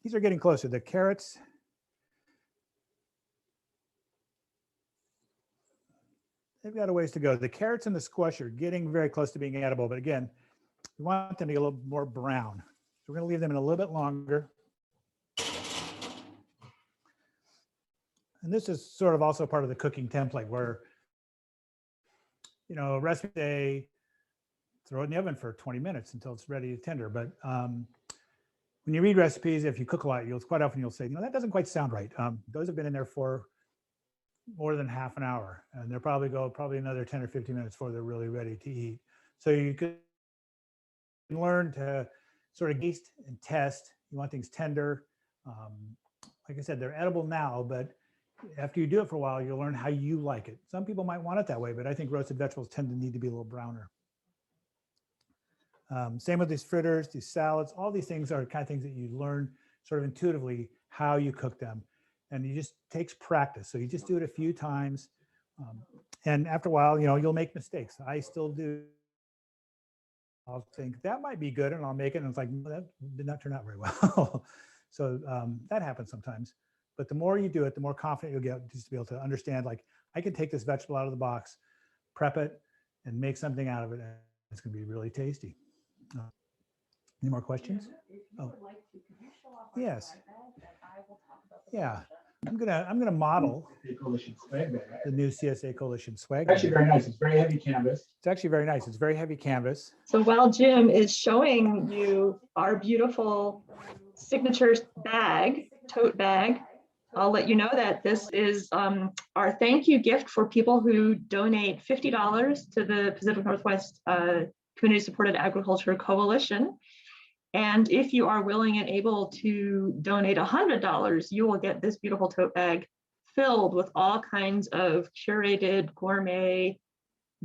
These are getting closer. The carrots. They've got a ways to go. The carrots and the squash are getting very close to being edible, but again, we want them to be a little more brown. So we're going to leave them in a little bit longer. And this is sort of also part of the cooking template where, you know, recipe say throw it in the oven for 20 minutes until it's ready to tender. But when you read recipes, if you cook a lot, quite often you'll say, you know, that doesn't quite sound right. Those have been in there for more than half an hour, and they'll probably another 10 or 15 minutes before they're really ready to eat. So you can learn to sort of taste and test. You want things tender. Like I said, they're edible now, but after you do it for a while, you'll learn how you like it. Some people might want it that way, but I think roasted vegetables tend to need to be a little browner. Same with these fritters, these salads, all these things are the kind of things that you learn sort of intuitively how you cook them. And it just takes practice. So you just do it a few times. And after a while, you know, you'll make mistakes. I still do. I'll think that might be good and I'll make it. And it's like, that did not turn out very well. So that happens sometimes. But the more you do it, the more confident you'll get just to be able to understand, like, I can take this vegetable out of the box, prep it, and make something out of it. And it's going to be really tasty. Any more questions? Oh. Yes. Yeah. I'm gonna model the new CSA Coalition swag. It's actually very nice. It's very heavy canvas. It's actually very nice. It's very heavy canvas. So while Jim is showing you our beautiful signature bag, tote bag, I'll let you know that this is our thank you gift for people who donate $50 to the Pacific Northwest Community Supported Agriculture Coalition. And if you are willing and able to donate $100, you will get this beautiful tote bag filled with all kinds of curated, gourmet,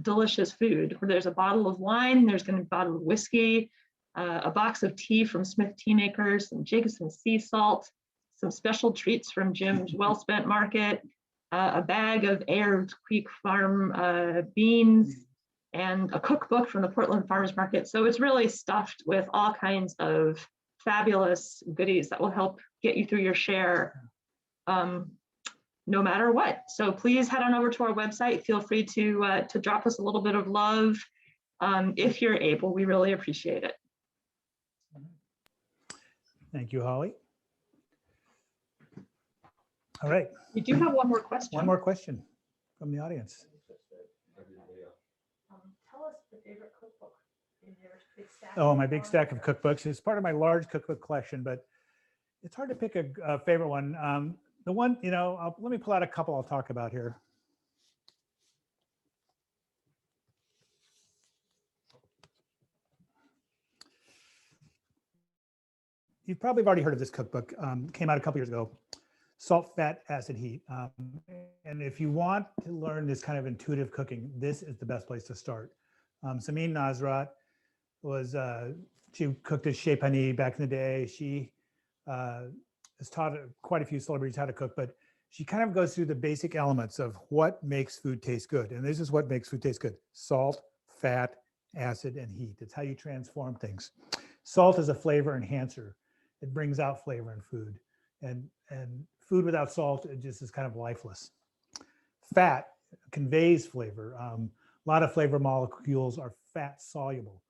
delicious food. Where there's a bottle of wine, there's going to be a bottle of whiskey, a box of tea from Smith Tea Makers, some Jacobson sea salt, some special treats from Jim's Wellspent Market, a bag of Ayers Creek Farm beans, and a cookbook from the Portland Farmers Market. So it's really stuffed with all kinds of fabulous goodies that will help get you through your share no matter what. So please head on over to our website. Feel free to drop us a little bit of love if you're able. We really appreciate it. Thank you, Holly. All right. We do have one more question. One more question from the audience. Tell us the favorite cookbook in your big stack. Oh, my big stack of cookbooks. It's part of my large cookbook collection, but it's hard to pick a favorite one. The one, you know, let me pull out a couple I'll talk about here. You've probably already heard of this cookbook. Came out a couple years ago. Salt, Fat, Acid, Heat. And if you want to learn this kind of intuitive cooking, this is the best place to start. Samin Nasrat was, she cooked at Chez Panisse back in the day. She has taught quite a few celebrities how to cook, but she kind of goes through the basic elements of what makes food taste good. And this is what makes food taste good: salt, fat, acid, and heat. It's how you transform things. Salt is a flavor enhancer. It brings out flavor in food. And food without salt, it just is kind of lifeless. Fat conveys flavor. A lot of flavor molecules are fat soluble.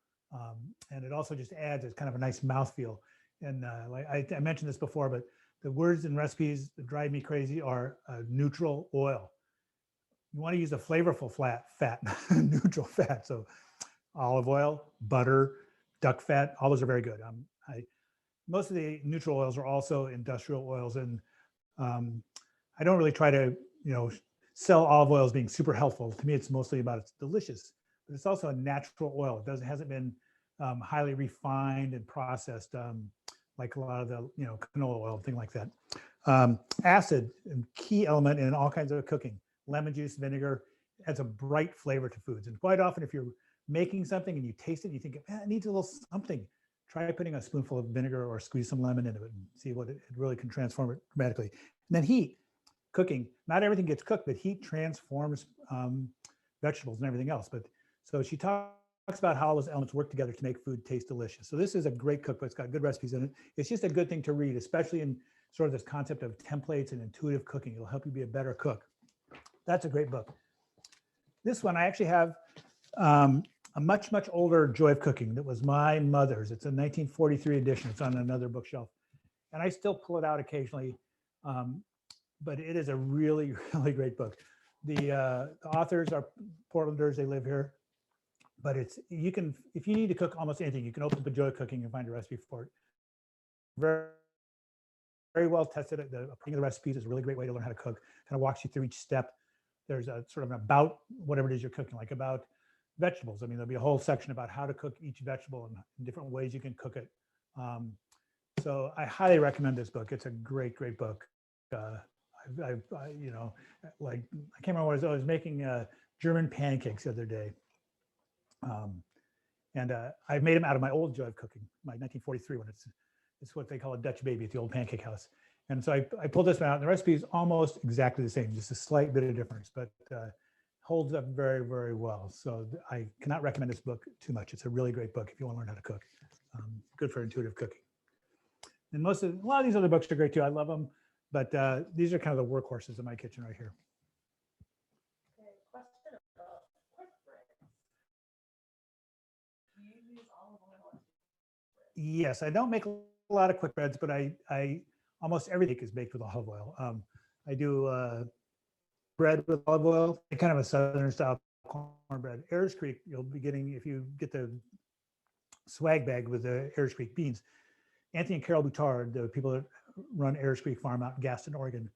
And it also just adds a kind of a nice mouthfeel. And like I mentioned this before, but the words and recipes that drive me crazy are neutral oil. You want to use a flavorful fat, neutral fat. So olive oil, butter, duck fat, all those are very good. Most of the neutral oils are also industrial oils, and I don't really try to, you know, sell olive oil as being super helpful. To me, it's mostly about it's delicious, but it's also a natural oil. It hasn't been highly refined and processed like a lot of the, you know, canola oil, thing like that. Acid, a key element in all kinds of cooking. Lemon juice, vinegar, adds a bright flavor to foods. And quite often, if you're making something and you taste it, you think, man, it needs a little something. Try putting a spoonful of vinegar or squeeze some lemon into it and see what it really can transform it dramatically. And then heat, cooking. Not everything gets cooked, but heat transforms vegetables and everything else. But so she talks about how all those elements work together to make food taste delicious. So this is a great cookbook. It's got good recipes in it. It's just a good thing to read, especially in sort of this concept of templates and intuitive cooking. It'll help you be a better cook. That's a great book. This one, I actually have a much, much older Joy of Cooking that was my mother's. It's a 1943 edition. It's on another bookshelf. And I still pull it out occasionally, but it is a really, really great book. The authors are Portlanders, they live here, but you can, if you need to cook almost anything, you can open up a Joy of Cooking and find a recipe for it. Very, very well tested. The putting of the recipes is a really great way to learn how to cook. Kind of walks you through each step. There's a sort of an about whatever it is you're cooking, like about vegetables. I mean, there'll be a whole section about how to cook each vegetable and different ways you can cook it. So I highly recommend this book. It's a great, great book. You know, like I can't remember what I was making German pancakes the other day. And I made them out of my old Joy of Cooking, my 1943 one. It's what they call a Dutch baby at the old pancake house. And so I pulled this one out, and the recipe is almost exactly the same, just a slight bit of difference, but holds up very, very well. So I cannot recommend this book too much. It's a really great book if you want to learn how to cook. Good for intuitive cooking. And a lot of these other books are great too. I love them, but these are kind of the workhorses in my kitchen right here. Okay, question about quick breads. Do you use olive oil? Yes, I don't make a lot of quick breads, but I almost everything is baked with olive oil. I do bread with olive oil, kind of a Southern style cornbread. Ayers Creek, you'll be getting, if you get the swag bag with the Ayers Creek beans. Anthony and Carol Boutard, the people that run Ayers Creek Farm out in Gaston, Oregon.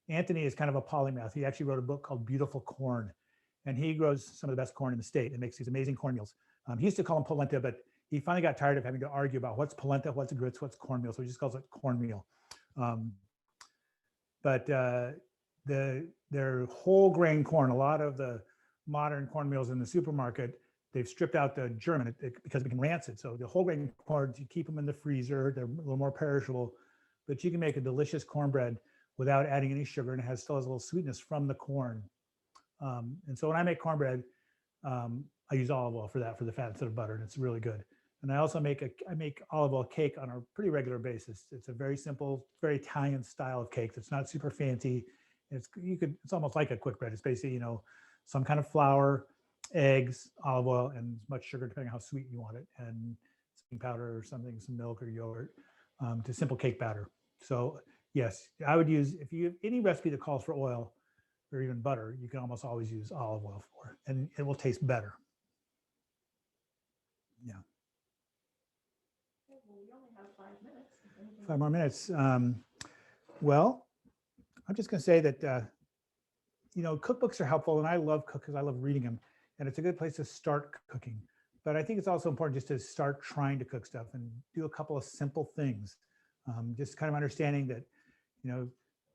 Anthony is kind of a polymath. He actually wrote a book called Beautiful Corn, and he grows some of the best corn in the state and makes these amazing cornmeals. He used to call them polenta, but he finally got tired of having to argue about what's polenta, what's grits, what's cornmeal, so he just calls it cornmeal. But their whole grain corn, a lot of the modern cornmeals in the supermarket, they've stripped out the germ because it became rancid. So the whole grain corn, you keep them in the freezer, they're a little more perishable, but you can make a delicious cornbread without adding any sugar, and it still has a little sweetness from the corn. And so when I make cornbread, I use olive oil for that, for the fat instead of butter, and it's really good. And I also make olive oil cake on a pretty regular basis. It's a very simple, very Italian style of cake that's not super fancy. It's almost like a quick bread. It's basically, you know, some kind of flour, eggs, olive oil, and as much sugar depending on how sweet you want it, and baking powder or something, some milk or yogurt, to simple cake batter. So yes, I would use, if you have any recipe that calls for oil or even butter, you can almost always use olive oil for, and it will taste better. Yeah. Well, we only have 5 minutes. 5 more minutes. Well, I'm just going to say that, you know, cookbooks are helpful, and I love because I love reading them, and it's a good place to start cooking. But I think it's also important just to start trying to cook stuff and do a couple of simple things. Just kind of understanding that, you know,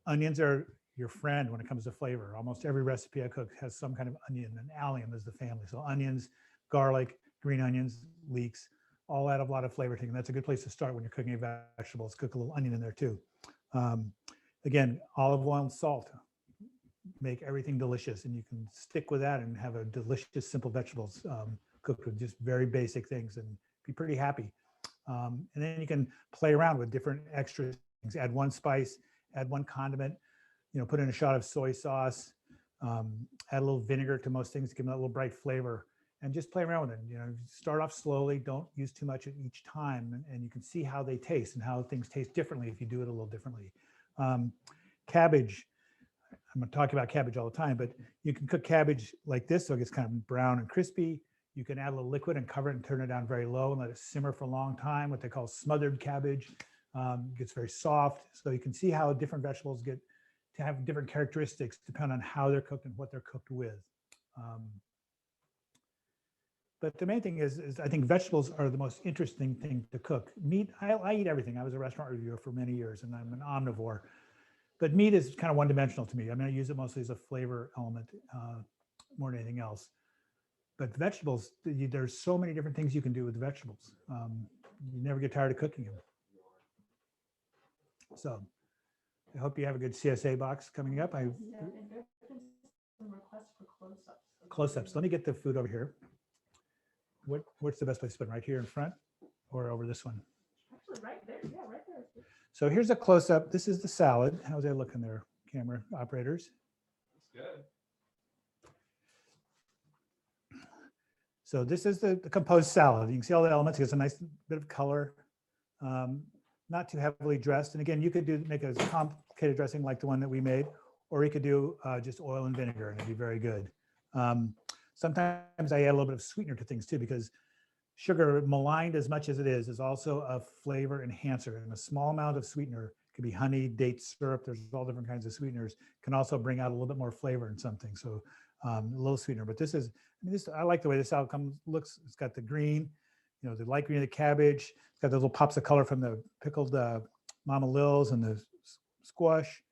onions are your friend when it comes to flavor. Almost every recipe I cook has some kind of onion, and allium is the family. So onions, garlic, green onions, leeks, all add a lot of flavor to it. And that's a good place to start when you're cooking vegetables. Cook a little onion in there too. Again, olive oil and salt make everything delicious, and you can stick with that and have a delicious, simple vegetables cooked with just very basic things and be pretty happy. And then you can play around with different extra things. Add one spice, add one condiment, you know, put in a shot of soy sauce, add a little vinegar to most things, give them a little bright flavor, and just play around with it. You know, start off slowly, don't use too much at each time, and you can see how they taste and how things taste differently if you do it a little differently. Cabbage, I'm going to talk about cabbage all the time, but you can cook cabbage like this so it gets kind of brown and crispy. You can add a little liquid and cover it and turn it down very low and let it simmer for a long time, what they call smothered cabbage. Gets very soft. So you can see how different vegetables get to have different characteristics depending on how they're cooked and what they're cooked with. But the main thing is I think vegetables are the most interesting thing to cook. Meat, I eat everything. I was a restaurant reviewer for many years, and I'm an omnivore. But meat is kind of one-dimensional to me. I mean, I use it mostly as a flavor element. more than anything else. But vegetables, there's so many different things you can do with vegetables. You never get tired of cooking them. So I hope you have a good CSA box coming up. Close-ups. Let me get the food over here. What's the best place to put it? Right here in front or over this one? Actually, right there. Yeah, right there. So here's a close-up. This is the salad. How's that looking there, camera operators? It's good. So this is the composed salad. You can see all the elements. It gets a nice bit of color, not too heavily dressed. And again, you could make a complicated dressing like the one that we made, or you could do just oil and vinegar, and it'd be very good. Sometimes I add a little bit of sweetener to things too, because sugar, maligned as much as it is also a flavor enhancer. And a small amount of sweetener, could be honey, date syrup, there's all different kinds of sweeteners, can also bring out a little bit more flavor in something. So a little sweetener, but this is, I like the way this salad looks. It's got the green, the light green of the cabbage. It's got the little pops of color from the pickled mama lils and the squash,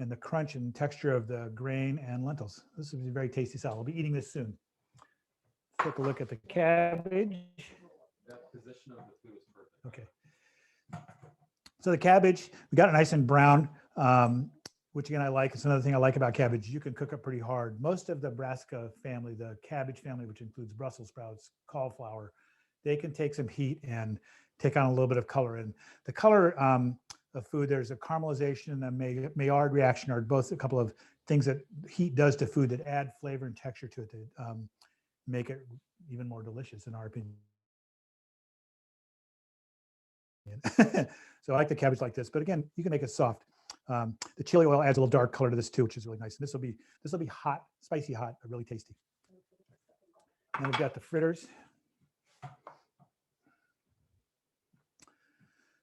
and the crunch and texture of the grain and lentils. This is a very tasty salad. I'll be eating this soon. Take a look at the cabbage. That position of the food is perfect. Okay. So the cabbage, we got it nice and brown, which again, I like. It's another thing I like about cabbage. You can cook it pretty hard. Most of the brassica family, the cabbage family, which includes Brussels sprouts, cauliflower, they can take some heat and take on a little bit of color. And the color of food, there's a caramelization and a Maillard reaction, are both a couple of things that heat does to food that add flavor and texture to it to make it even more delicious, in our opinion. So I like the cabbage like this, but again, you can make it soft. The chili oil adds a little dark color to this too, which is really nice. And this will be hot, spicy hot, but really tasty. And we've got the fritters.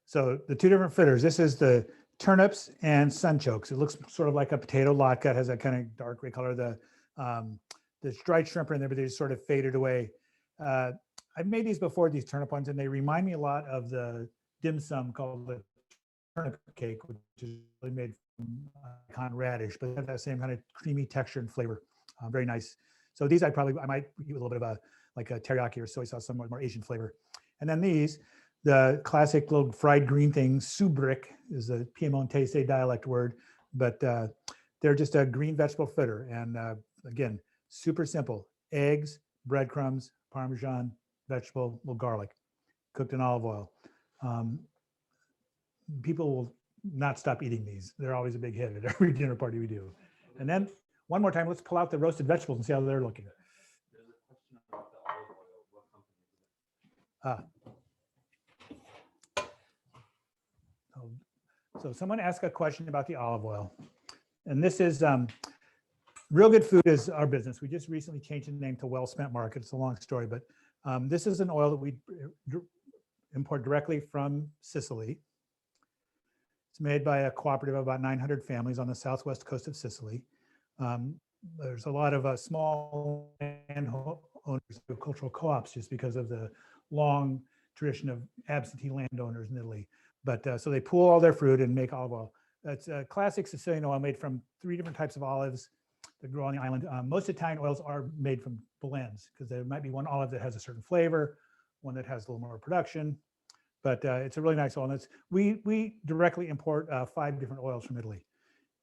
So the two different fritters. This is the turnips and sunchokes. It looks sort of like a potato latke. It has that kind of dark gray color. The dried shrimp are in there, but they just sort of faded away. I've made these before, these turnip ones, and they remind me a lot of the dim sum called the turnip cake, which is really made from cotton radish, but they have that same kind of creamy texture and flavor. Very nice. So these I might eat with a little bit of like a teriyaki or soy sauce, some more Asian flavor. And then these, the classic little fried green thing, subric is a Piemontese dialect word, but they're just a green vegetable fritter. And again, super simple: eggs, breadcrumbs, Parmesan, vegetable, little garlic, cooked in olive oil. People will not stop eating these. They're always a big hit at every dinner party we do. And then one more time, let's pull out the roasted vegetables and see how they're looking. There's a question about the olive oil. What company is it? So someone asked a question about the olive oil. And this is, Real Good Food is our business. We just recently changed the name to Wellspent Market. It's a long story, but this is an oil that we import directly from Sicily. It's made by a cooperative of about 900 families on the southwest coast of Sicily. There's a lot of small landowners, agricultural co-ops, just because of the long tradition of absentee landowners in Italy. But so they pool all their fruit and make olive oil. It's a classic Sicilian oil made from 3 different types of olives that grow on the island. Most Italian oils are made from blends, because there might be one olive that has a certain flavor, one that has a little more production. But it's a really nice oil. And we directly import 5 different oils from Italy.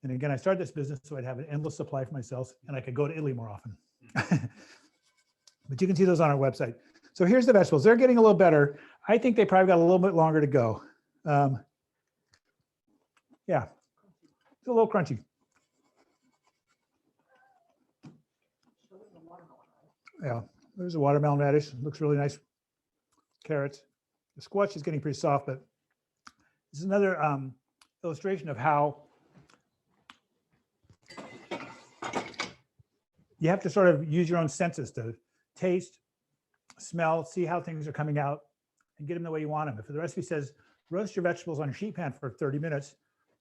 And again, I started this business so I'd have an endless supply for myself, and I could go to Italy more often. But you can see those on our website. So here's the vegetables. They're getting a little better. I think they probably got a little bit longer to go. Yeah, it's a little crunchy. Yeah, there's a watermelon radish. Looks really nice. Carrots. The squash is getting pretty soft, but this is another illustration of how you have to sort of use your own senses to taste, smell, see how things are coming out, and get them the way you want them. If the recipe says roast your vegetables on a sheet pan for 30 minutes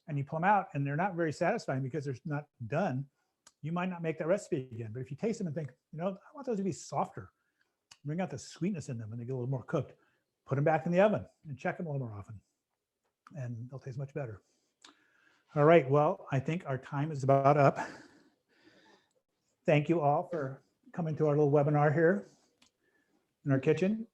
and you pull them out and they're not very satisfying because they're not done, you might not make that recipe again. But if you taste them and think, I want those to be softer, bring out the sweetness in them when they get a little more cooked, put them back in the oven and check them a little more often, and they'll taste much better. All right, well, I think our time is about up. Thank you all for coming to our little webinar here in our kitchen.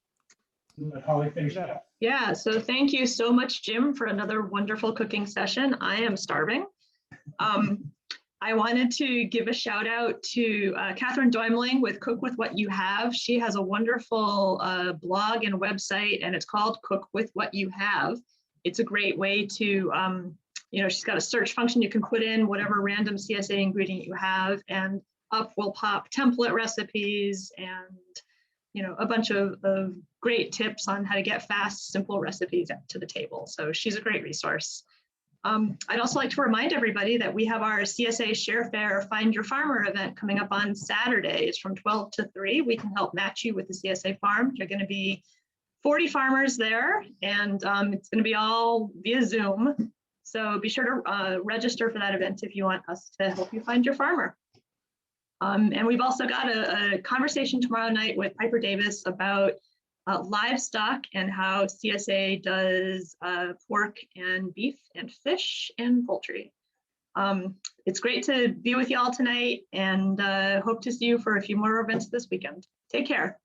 Holly finished up. Yeah, so thank you so much, Jim, for another wonderful cooking session. I am starving. I wanted to give a shout out to Catherine Doimling with Cook With What You Have. She has a wonderful blog and website, and it's called Cook With What You Have. It's a great way to, you know, she's got a search function you can put in whatever random CSA ingredient you have, and up will pop template recipes and, you know, a bunch of great tips on how to get fast, simple recipes to the table. So she's a great resource. I'd also like to remind everybody that we have our CSA Share Fair Find Your Farmer event coming up on Saturdays from 12 to 3. We can help match you with the CSA farm. There are going to be 40 farmers there, and it's going to be all via Zoom. So be sure to register for that event if you want us to help you find your farmer. And we've also got a conversation tomorrow night with Piper Davis about livestock and how CSA does pork and beef and fish and poultry. It's great to be with you all tonight, and hope to see you for a few more events this weekend. Take care.